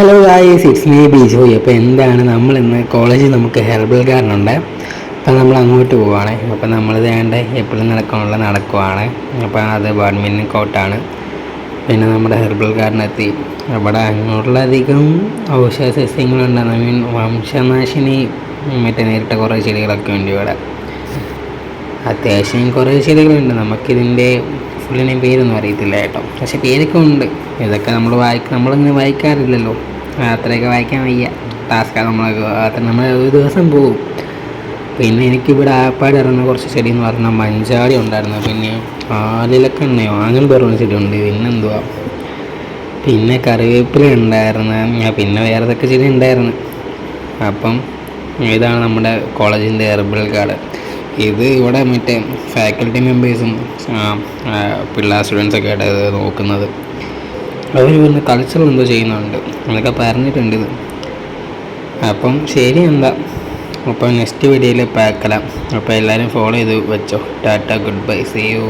Hello guys, it's me Bijoy. അപ്പോൾ എന്താണ് നമ്മളിന്ന് കോളേജിൽ നമുക്ക് ഹെർബൽ ഗാർഡൻ ഉണ്ട്. അപ്പോൾ നമ്മൾ അങ്ങോട്ട് പോവുകയാണ്. അപ്പോൾ നമ്മൾ വേണ്ട എപ്പോഴും നടക്കുവാണ്. അപ്പോൾ അത് ബാഡ്മിൻ്റൺ കോർട്ടാണ്. പിന്നെ നമ്മുടെ ഹെർബൽ ഗാർഡൻ എത്തി. അവിടെ അങ്ങോട്ടുള്ളധികം ഔഷധ സസ്യങ്ങളുണ്ട്. വംശനാശിനി മറ്റേ നേരിട്ട കുറേ ചെടികളൊക്കെ ഉണ്ട് ഇവിടെ. അത്യാവശ്യം കുറേ ചെടികളുണ്ട്. നമുക്കിതിൻ്റെ ഫുള്ളിനെയും പേരൊന്നും അറിയത്തില്ല കേട്ടോ, പക്ഷെ പേരൊക്കെ ഉണ്ട്. ഇതൊക്കെ നമ്മളൊന്നും വായിക്കാറില്ലല്ലോ, അത്രയൊക്കെ വായിക്കാൻ വയ്യ. ടാസ്ക്കാണ്. നമ്മൾ ഒരു ദിവസം പോകും. പിന്നെ എനിക്കിവിടെ ആപ്പാട് ഇറങ്ങുന്ന കുറച്ച് ചെടി എന്ന് പറഞ്ഞാൽ മഞ്ചാടി ഉണ്ടായിരുന്നു, പിന്നെ ആലിലൊക്കെ എണ്ണയോ അങ്ങനെ പറഞ്ഞ ചെടി ഉണ്ട്. പിന്നെന്തുവാ, പിന്നെ കറിവേപ്പില ഉണ്ടായിരുന്നു, പിന്നെ വേറെ ഇതൊക്കെ ചെടി ഉണ്ടായിരുന്നു. അപ്പം ഇതാണ് നമ്മുടെ കോളേജിൻ്റെ ഹെർബൽ ഗാർഡൻ. ഇത് ഇവിടെ മറ്റേ ഫാക്കൽറ്റി മെമ്പേഴ്സും പിള്ളേർ സ്റ്റുഡൻസൊക്കെ ആയിട്ട് ഇത് നോക്കുന്നത്. അവർ പിന്നെ കൾച്ചറൽ എന്തോ ചെയ്യുന്നുണ്ട്, അതൊക്കെ പറഞ്ഞിട്ടുണ്ട് ഇത്. അപ്പം ശരി, എന്താ അപ്പം നെക്സ്റ്റ് വീഡിയോയിൽ പാക്കലാം. അപ്പോൾ എല്ലാവരും ഫോളോ ചെയ്ത് വെച്ചോ. Tata, good bye, see U.